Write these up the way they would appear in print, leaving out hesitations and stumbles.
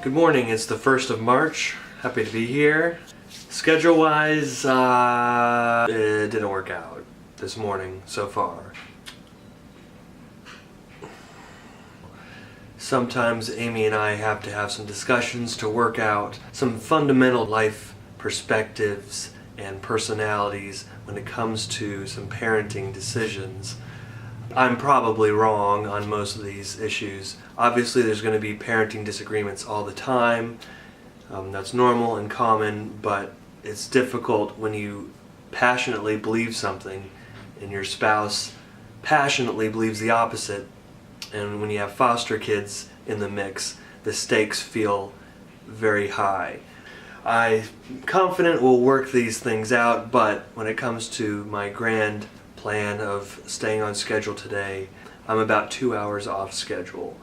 Good morning, it's the 1st of March. Happy to be here. Schedule-wise, it didn't work out this morning so far. Sometimes Amy and I have to have some discussions to work out some fundamental life perspectives and personalities when it comes to some parenting decisions. I'm probably wrong on most of these issues. Obviously there's going to be parenting disagreements all the time. That's normal and common, but it's difficult when you passionately believe something and your spouse passionately believes the opposite. And when you have foster kids in the mix, the stakes feel very high. I'm confident we'll work these things out, but when it comes to my grand plan of staying on schedule today, I'm about 2 hours off schedule.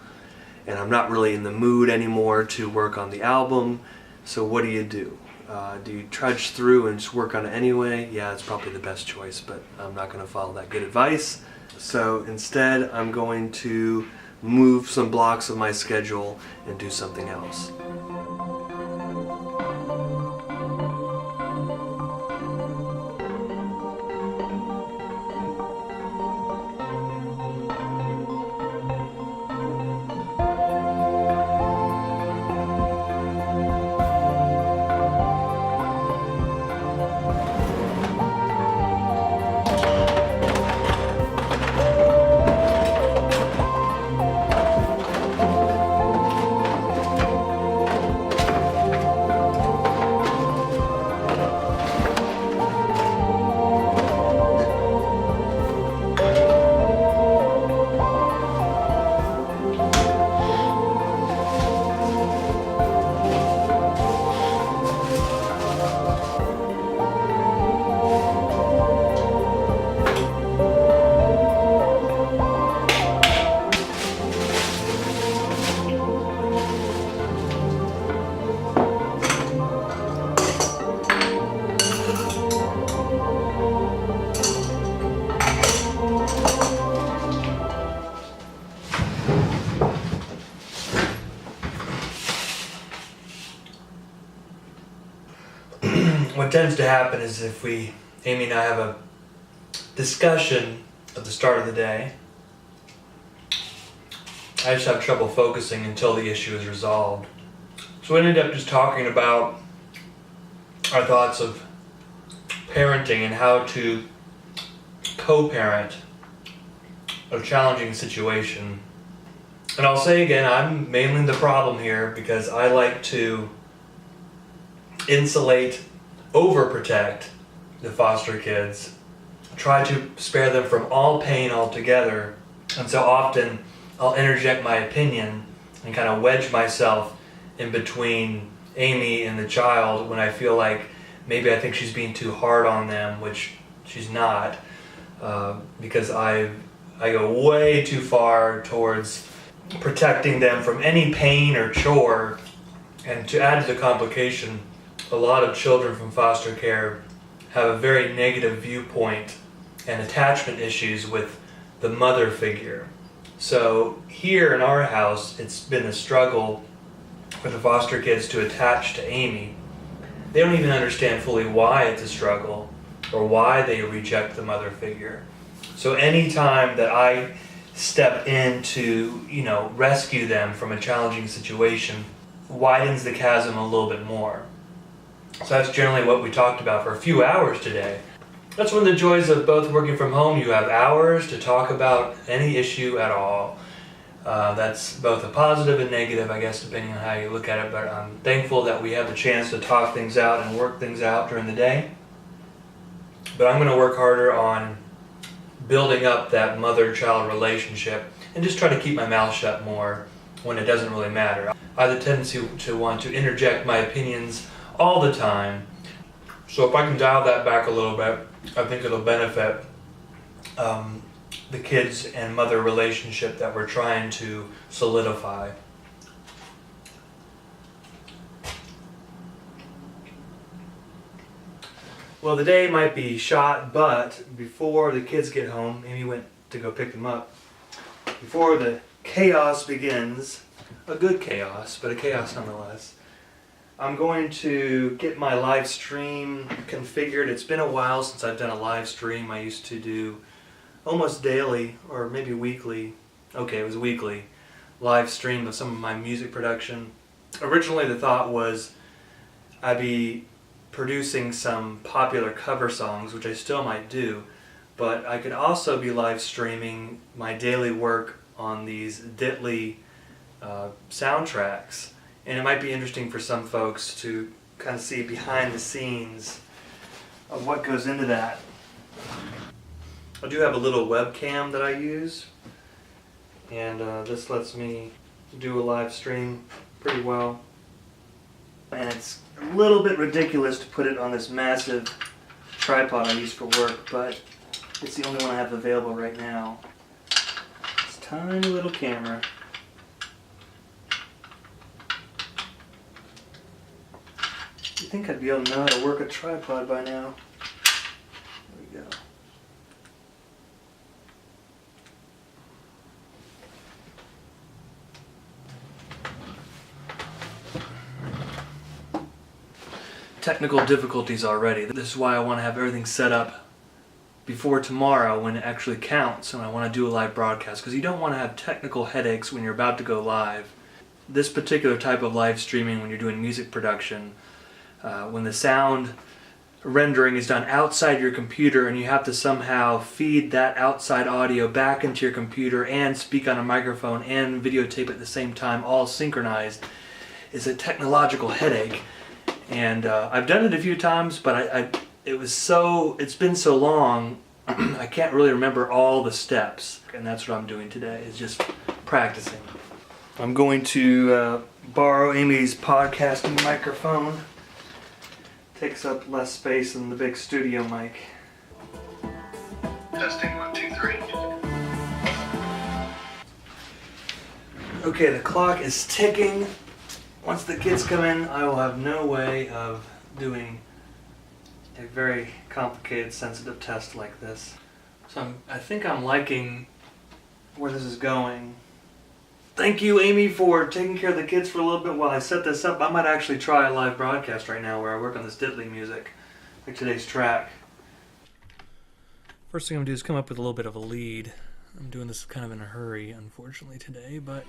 And I'm not really in the mood anymore to work on the album, so what do? Do you trudge through and just work on it anyway? Yeah, it's probably the best choice, but I'm not going to follow that good advice. So instead, I'm going to move some blocks of my schedule and do something else. What tends to happen is if Amy and I have a discussion at the start of the day, I just have trouble focusing until the issue is resolved. So we ended up just talking about our thoughts of parenting and how to co-parent a challenging situation. And I'll say again, I'm mainly the problem here because I like to insulate, overprotect the foster kids, try to spare them from all pain altogether, and so often I'll interject my opinion and kind of wedge myself in between Amy and the child when I feel like maybe I think she's being too hard on them, which she's not, because I go way too far towards protecting them from any pain or chore. And to add to the complication, a lot of children from foster care have a very negative viewpoint and attachment issues with the mother figure. So here in our house, it's been a struggle for the foster kids to attach to Amy. They don't even understand fully why it's a struggle or why they reject the mother figure. So any time that I step in to, rescue them from a challenging situation, widens the chasm a little bit more. So that's generally what we talked about for a few hours today. That's one of the joys of both working from home. You have hours to talk about any issue at all. That's both a positive and negative, I guess, depending on how you look at it. But I'm thankful that we have the chance to talk things out and work things out during the day. But I'm going to work harder on building up that mother-child relationship and just try to keep my mouth shut more when it doesn't really matter. I have the tendency to want to interject my opinions all the time. So if I can dial that back a little bit, I think it'll benefit the kids and mother relationship that we're trying to solidify. Well, the day might be shot, but before the kids get home, Amy went to go pick them up. Before the chaos begins, a good chaos, but a chaos nonetheless. I'm going to get my live stream configured. It's been a while since I've done a live stream. I used to do almost daily, or maybe weekly. Okay, it was weekly live stream of some of my music production. Originally the thought was I'd be producing some popular cover songs, which I still might do, but I could also be live streaming my daily work on these DITLY soundtracks. And it might be interesting for some folks to kind of see behind the scenes of what goes into that. I do have a little webcam that I use, and this lets me do a live stream pretty well. And it's a little bit ridiculous to put it on this massive tripod I use for work, but it's the only one I have available right now. This tiny little camera. You'd think I'd be able to know how to work a tripod by now. There we go. Technical difficulties already. This is why I want to have everything set up before tomorrow when it actually counts and I want to do a live broadcast, because you don't want to have technical headaches when you're about to go live. This particular type of live streaming, when you're doing music production, when the sound rendering is done outside your computer and you have to somehow feed that outside audio back into your computer and speak on a microphone and videotape at the same time, all synchronized, is a technological headache. And I've done it a few times, but it's been so long, I can't really remember all the steps. And that's what I'm doing today, is just practicing. I'm going to borrow Amy's podcasting microphone. Takes up less space than the big studio mic. Testing 1, 2, 3. Okay, the clock is ticking. Once the kids come in, I will have no way of doing a very complicated, sensitive test like this. So I think I'm liking where this is going. Thank you, Amy, for taking care of the kids for a little bit while I set this up. I might actually try a live broadcast right now where I work on this DITLY music, like today's track. First thing I'm going to do is come up with a little bit of a lead. I'm doing this kind of in a hurry, unfortunately, today, but